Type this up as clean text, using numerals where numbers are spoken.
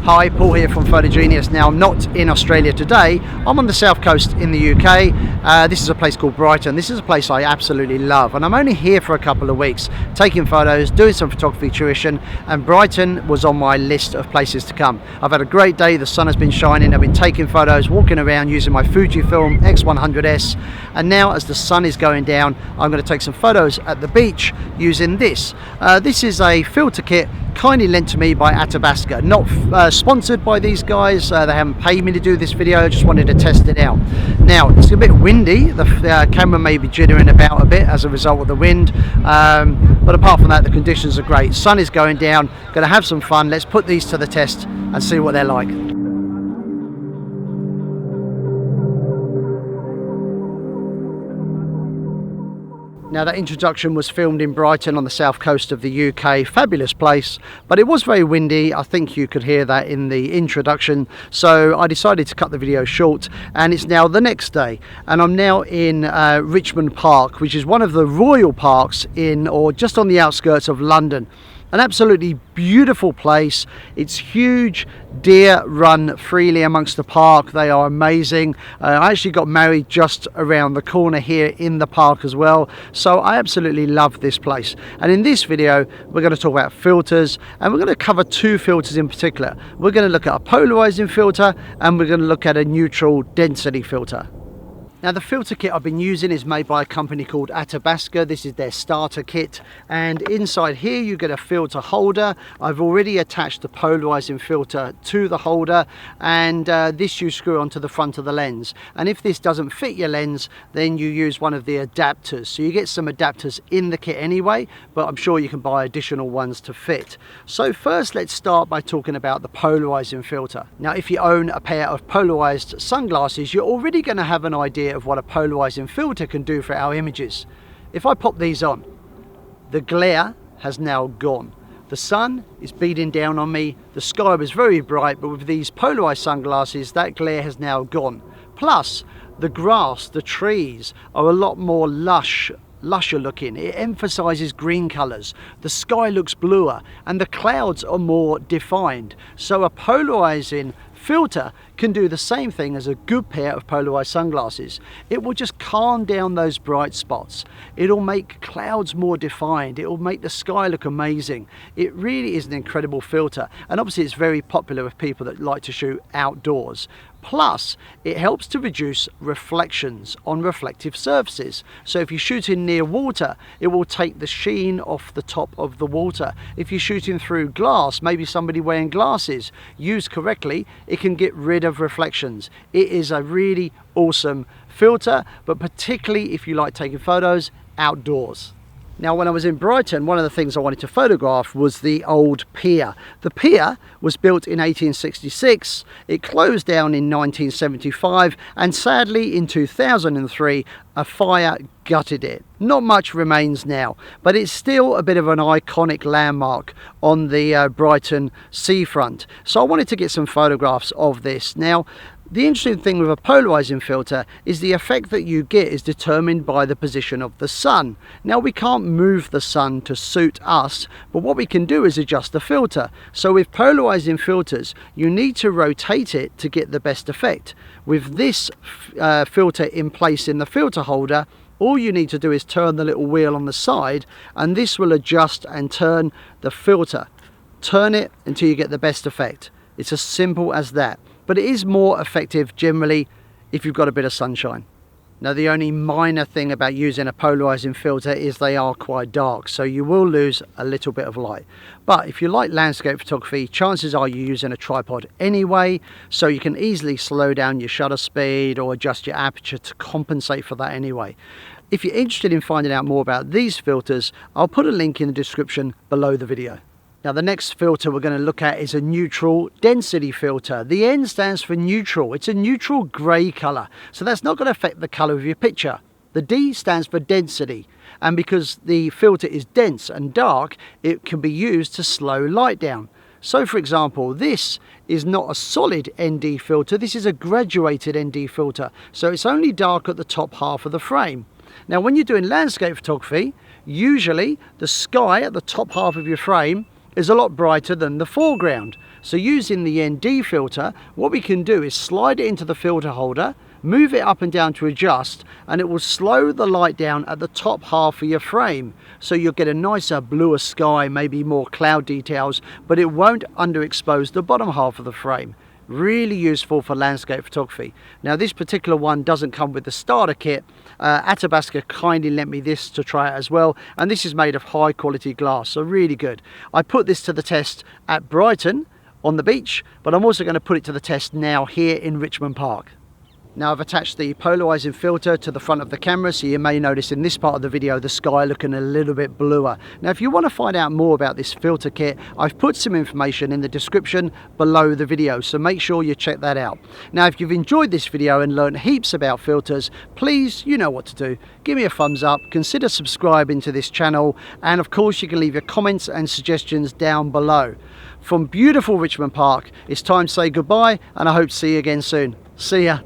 Hi, Paul here from Photogenius. Now, I'm not in Australia today. I'm on the south coast in the UK. This is a place called Brighton. This is a place I absolutely love, and I'm only here for a couple of weeks, taking photos, doing some photography tuition, and Brighton was on my list of places to come. I've had a great day. The sun has been shining. I've been taking photos, walking around using my Fujifilm X100S, and now as the sun is going down, I'm going to take some photos at the beach using this. This is a filter kit kindly lent to me by Athabasca. Not sponsored by these guys, they haven't paid me to do this video, I just wanted to test it out. Now, it's a bit windy, the camera may be jittering about a bit as a result of the wind, but apart from that, the conditions are great. Sun is going down, going to have some fun. Let's put these to the test and see what they're like. Now, that introduction was filmed in Brighton on the south coast of the UK. Fabulous place, but it was very windy. I think you could hear that in the introduction. So I decided to cut the video short, and it's now the next day. And I'm now in Richmond Park, which is one of the royal parks in, or just on the outskirts of London. An absolutely beautiful place. It's huge. Deer run freely amongst the park. They are amazing. I actually got married just around the corner here in the park as well. So I absolutely love this place. And in this video, we're going to talk about filters, and we're going to cover two filters in particular. We're going to look at a polarizing filter, and we're going to look at a neutral density filter. Now, the filter kit I've been using is made by a company called Athabasca. This is their starter kit, and inside here you get a filter holder. I've already attached the polarizing filter to the holder, and this you screw onto the front of the lens. And if this doesn't fit your lens, then you use one of the adapters. So you get some adapters in the kit anyway, but I'm sure you can buy additional ones to fit. So first, let's start by talking about the polarizing filter. Now, if you own a pair of polarized sunglasses, you're already going to have an idea of what a polarizing filter can do for our images. If I pop these on, the glare has now gone. The sun is beating down on me. The sky was very bright, but with these polarized sunglasses, that glare has now gone. Plus, the grass, the trees are a lot more lusher looking. It emphasizes green colors. The sky looks bluer, and the clouds are more defined. So a polarizing filter can do the same thing as a good pair of polarized sunglasses. It will just calm down those bright spots. It'll make clouds more defined. It will make the sky look amazing. It really is an incredible filter, and obviously it's very popular with people that like to shoot outdoors. Plus, it helps to reduce reflections on reflective surfaces. So if you're shooting near water, it will take the sheen off the top of the water. If you're shooting through glass, maybe somebody wearing glasses, used correctly, it can get rid of reflections. It is a really awesome filter, but particularly if you like taking photos outdoors. Now, when I was in Brighton, one of the things I wanted to photograph was the old pier. The pier was built in 1866, it closed down in 1975, and sadly in 2003 a fire gutted it. Not much remains now, but it's still a bit of an iconic landmark on the Brighton seafront. So I wanted to get some photographs of this. Now, the interesting thing with a polarizing filter is the effect that you get is determined by the position of the sun. Now, we can't move the sun to suit us, but what we can do is adjust the filter. So with polarizing filters, you need to rotate it to get the best effect. With this filter in place in the filter holder, all you need to do is turn the little wheel on the side, and this will adjust and turn the filter. Turn it until you get the best effect. It's as simple as that. But it is more effective generally if you've got a bit of sunshine. Now, the only minor thing about using a polarizing filter is they are quite dark, so you will lose a little bit of light. But if you like landscape photography, chances are you're using a tripod anyway, so you can easily slow down your shutter speed or adjust your aperture to compensate for that anyway. If you're interested in finding out more about these filters, I'll put a link in the description below the video. Now, the next filter we're going to look at is a neutral density filter. The N stands for neutral. It's a neutral grey colour, so that's not going to affect the colour of your picture. The D stands for density, and because the filter is dense and dark, it can be used to slow light down. So for example, this is not a solid ND filter, this is a graduated ND filter, so it's only dark at the top half of the frame. Now, when you're doing landscape photography, usually the sky at the top half of your frame is a lot brighter than the foreground. So using the ND filter, what we can do is slide it into the filter holder, move it up and down to adjust, and it will slow the light down at the top half of your frame. So you'll get a nicer bluer sky, maybe more cloud details, but it won't underexpose the bottom half of the frame. Really useful for landscape photography. Now this particular one doesn't come with the starter kit. Athabasca kindly lent me this to try it as well, and this is made of high quality glass, so really good. I put this to the test at Brighton on the beach, but I'm also going to put it to the test now here in Richmond Park. Now I've attached the polarizing filter to the front of the camera, so you may notice in this part of the video the sky looking a little bit bluer. Now if you want to find out more about this filter kit, I've put some information in the description below the video, so make sure you check that out. Now if you've enjoyed this video and learned heaps about filters, please, you know what to do. Give me a thumbs up, consider subscribing to this channel, and of course you can leave your comments and suggestions down below. From beautiful Richmond Park, it's time to say goodbye, and I hope to see you again soon. See ya.